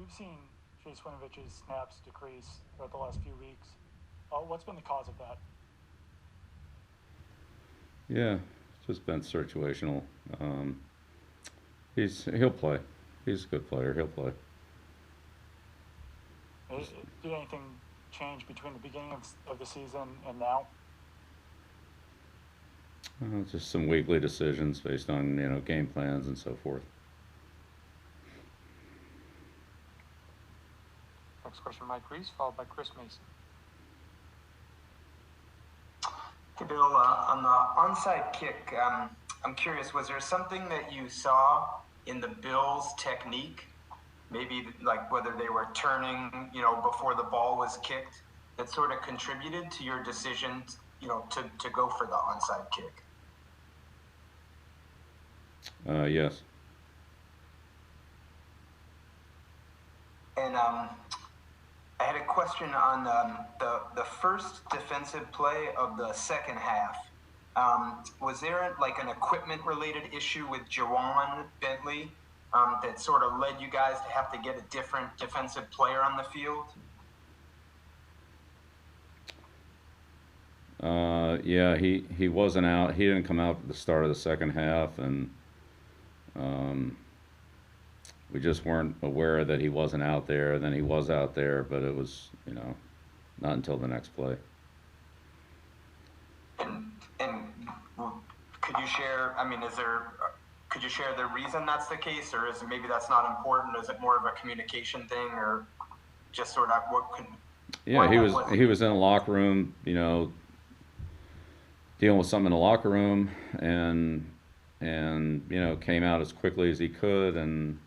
we've seen Chase Winovich's snaps decrease throughout the last few weeks. What's been the cause of that? Yeah, it's just been situational. He'll play. He's a good player. He'll play. Did anything change between the beginning of the season and now? Just some weekly decisions based on game plans and so forth. Next question, Mike Reese, followed by Chris Mason. Hey, Bill, on the onside kick, I'm curious, was there something that you saw in the Bills' technique, maybe like whether they were turning, before the ball was kicked, that sort of contributed to your decision, to go for the onside kick? Yes. And I had a question on the first defensive play of the second half. Was there like an equipment-related issue with Jawan Bentley that sort of led you guys to have to get a different defensive player on the field? Yeah, he wasn't out. He didn't come out at the start of the second half, and we just weren't aware that he wasn't out there. Then he was out there, but it was, not until the next play. And could you share? I mean, could you share the reason that's the case, or is it maybe that's not important? Is it more of a communication thing, or just sort of what could? Yeah, he was in the locker room, dealing with something in the locker room, and came out as quickly as he could, and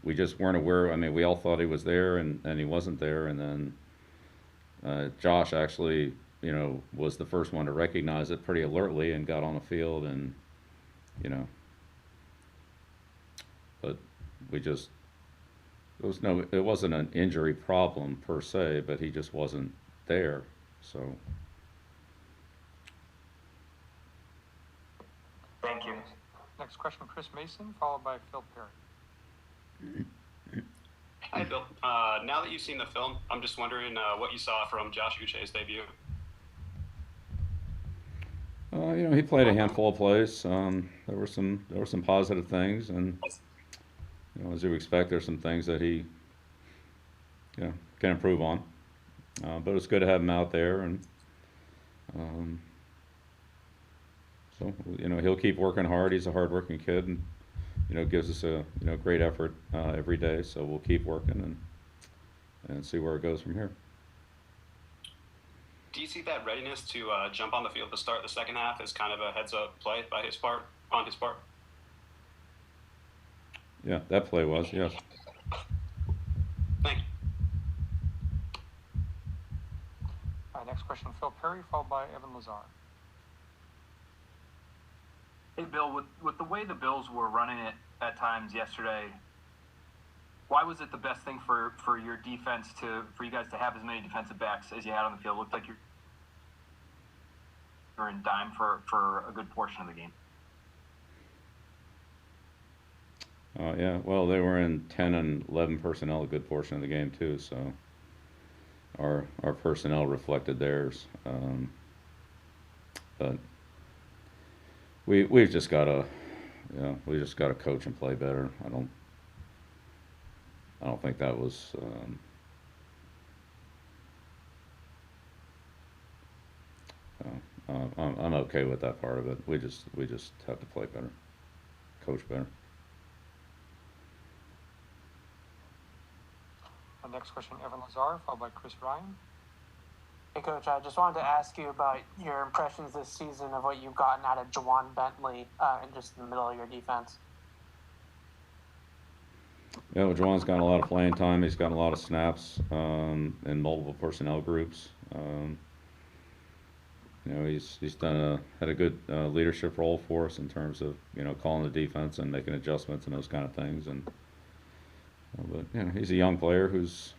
we just weren't aware. I mean, we all thought he was there, and he wasn't there, and then Josh actually, was the first one to recognize it pretty alertly and got on the field, and but it wasn't an injury problem per se, but he just wasn't there, so. Thank you. Next question, Chris Mason, followed by Phil Perry. Hi, Bill. Now that you've seen the film, I'm just wondering what you saw from Josh Uche's debut. He played a handful of plays. There were some positive things, and as you expect, there's some things that he can improve on. But it's good to have him out there, and so he'll keep working hard. He's a hard-working kid, and gives us a great effort every day. So we'll keep working and see where it goes from here. Do you see that readiness to jump on the field to start the second half as kind of a heads-up play on his part? Yeah, that play was, yes. Thank you. All right, next question, Phil Perry, followed by Evan Lazar. Hey, Bill, with the way the Bills were running it at times yesterday, why was it the best thing for your defense for you guys to have as many defensive backs as you had on the field? It looked like you were in dime for a good portion of the game. Yeah, well, they were in 10 and 11 personnel a good portion of the game too, so our personnel reflected theirs. But we've just got to coach and play better. I don't think that was I'm okay with that part of it. We just have to play better, coach better. Our next question, Evan Lazar, followed by Chris Ryan. Hey, Coach, I just wanted to ask you about your impressions this season of what you've gotten out of Jawan Bentley and just in the middle of your defense. Yeah, well, Jawan's gotten a lot of playing time. He's gotten a lot of snaps in multiple personnel groups. He's had a good leadership role for us in terms of calling the defense and making adjustments and those kind of things. And but he's a young player who's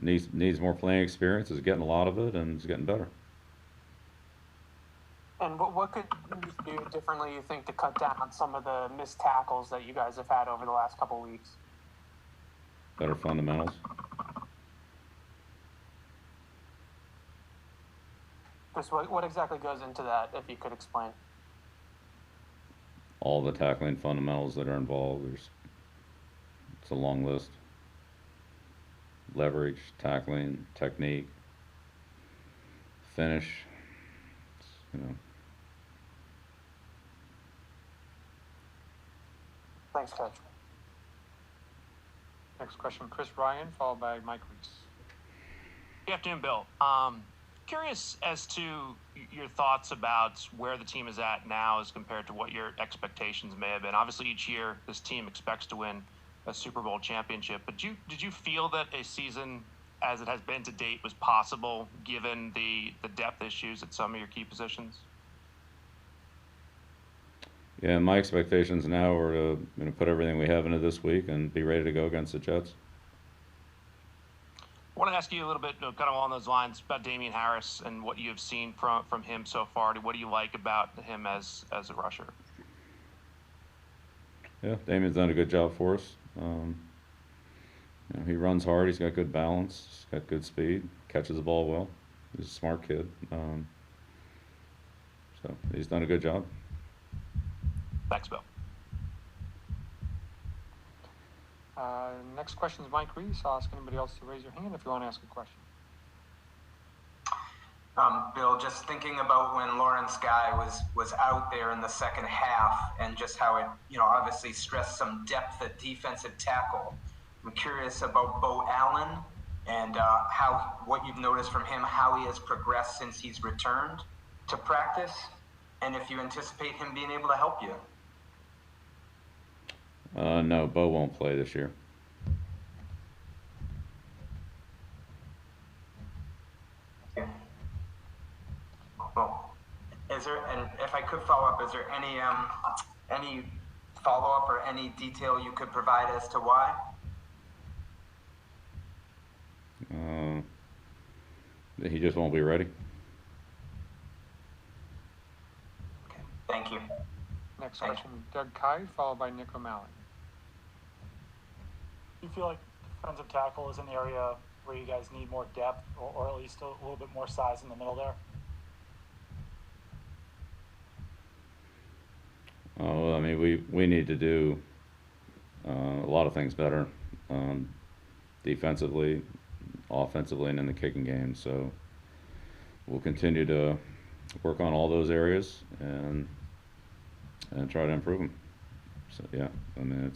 needs more playing experience. Is getting a lot of it and is getting better. And what could you do differently, you think, to cut down on some of the missed tackles that you guys have had over the last couple of weeks? Better fundamentals. Just what exactly goes into that, if you could explain? All the tackling fundamentals that are involved. It's a long list. Leverage, tackling, technique, finish. You know. Thanks, Coach. Next question, Chris Ryan, followed by Mike Reese. Good afternoon, Bill. Curious as to your thoughts about where the team is at now as compared to what your expectations may have been. Obviously, each year this team expects to win a Super Bowl championship, but did you feel that a season as it has been to date was possible given the depth issues at some of your key positions? Yeah, my expectations now are to put everything we have into this week and be ready to go against the Jets. I want to ask you a little bit, kind of along those lines, about Damien Harris and what you have seen from him so far. What do you like about him as a rusher? Yeah, Damien's done a good job for us. He runs hard. He's got good balance. He's got good speed. Catches the ball well. He's a smart kid. So he's done a good job. Thanks, Bill. Next question is Mike Reese. I'll ask anybody else to raise your hand if you want to ask a question. Bill, just thinking about when Lawrence Guy was out there in the second half and just how it, obviously stressed some depth at defensive tackle. I'm curious about Bo Allen and what you've noticed from him, how he has progressed since he's returned to practice, and if you anticipate him being able to help you. No, Bo won't play this year. Well, and if I could follow up, is there any follow up or any detail you could provide as to why? He just won't be ready. Okay. Thank you. Next question, Doug Kyed, followed by Nick O'Malley. Do you feel like defensive tackle is an area where you guys need more depth or at least a little bit more size in the middle there? Oh, I mean, we need to do a lot of things better, defensively, offensively, and in the kicking game. So we'll continue to work on all those areas and try to improve them. So yeah, I mean,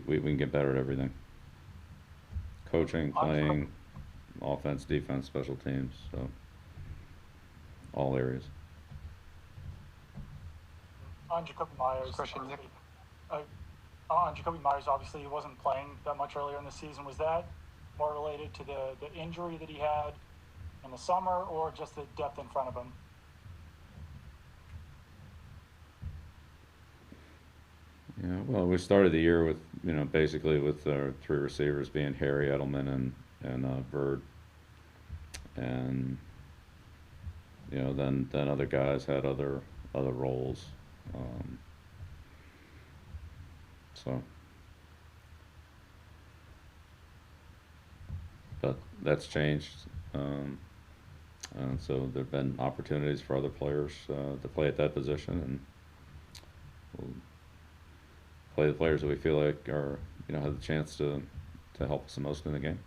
we can get better at everything. Coaching, playing, offense, defense, special teams, so all areas. On Jakobi Meyers, Question, Nick. On Jakobi Meyers, obviously he wasn't playing that much earlier in the season. Was that more related to the injury that he had in the summer, or just the depth in front of him? Yeah, well, we started the year with, basically with our three receivers being Harry, Edelman, and Bird, and then other guys had other roles. But that's changed. And so there have been opportunities for other players to play at that position, and we'll play the players that we feel like are, have the chance to help us the most in the game.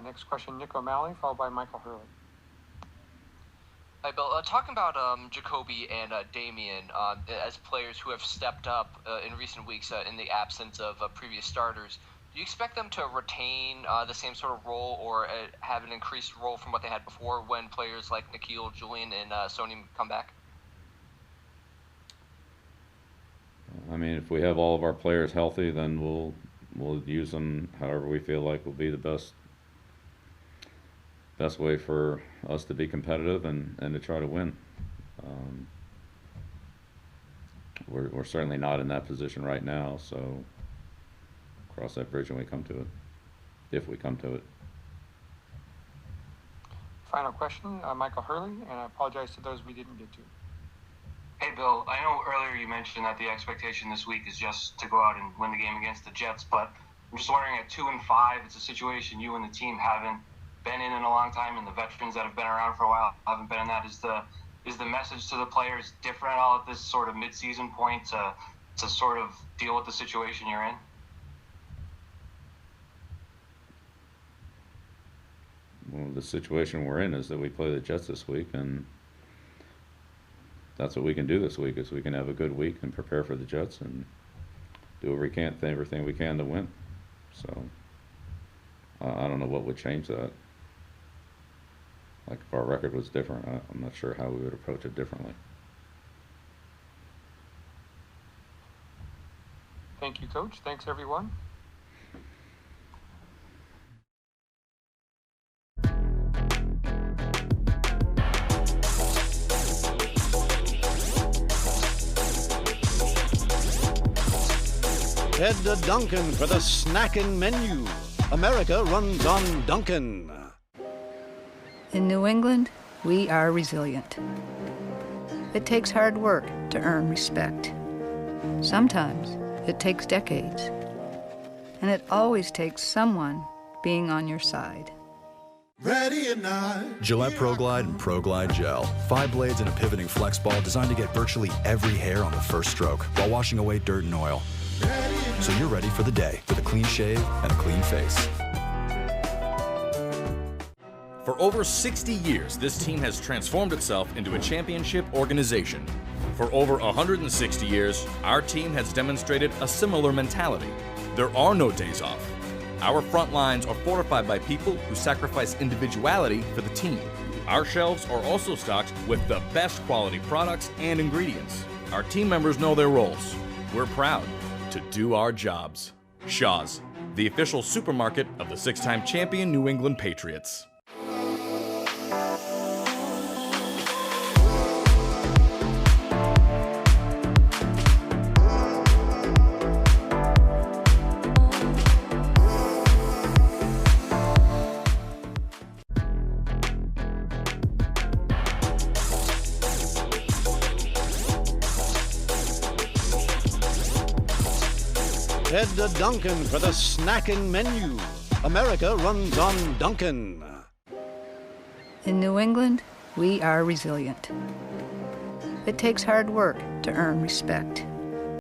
Next question, Nick O'Malley, followed by Michael Hurley. Hi, Bill. Talking about Jakobi and Damien as players who have stepped up in recent weeks in the absence of previous starters, do you expect them to retain the same sort of role or have an increased role from what they had before when players like Nikhil, Julian, and Sony come back? I mean, if we have all of our players healthy, then we'll use them however we feel like will be the best way for us to be competitive and to try to win. We're certainly not in that position right now, so cross that bridge when we come to it, if we come to it. Final question, Michael Hurley, and I apologize to those we didn't get to. Hey, Bill, I know earlier you mentioned that the expectation this week is just to go out and win the game against the Jets, but I'm just wondering, at 2-5, it's a situation you and the team haven't been in a long time, and the veterans that have been around for a while haven't been in that. Is the message to the players different at all at this sort of mid-season point to sort of deal with the situation you're in? Well, the situation we're in is that we play the Jets this week, and that's what we can do this week, is we can have a good week and prepare for the Jets and do everything we can to win. So I don't know what would change that. Like, if our record was different, I'm not sure how we would approach it differently. Thank you, Coach. Thanks, everyone. Head to Dunkin' for the snacking menu. America runs on Dunkin'. In New England, we are resilient. It takes hard work to earn respect. Sometimes it takes decades. And it always takes someone being on your side. Ready or not. Gillette ProGlide and ProGlide Gel. 5 blades and a pivoting flex ball designed to get virtually every hair on the first stroke while washing away dirt and oil. So you're ready for the day with a clean shave and a clean face. For over 60 years, this team has transformed itself into a championship organization. For over 160 years, our team has demonstrated a similar mentality. There are no days off. Our front lines are fortified by people who sacrifice individuality for the team. Our shelves are also stocked with the best quality products and ingredients. Our team members know their roles. We're proud to do our jobs. Shaw's, the official supermarket of the 6-time champion New England Patriots. Head to Dunkin' for the snacking menu. America runs on Dunkin'. In New England, we are resilient. It takes hard work to earn respect.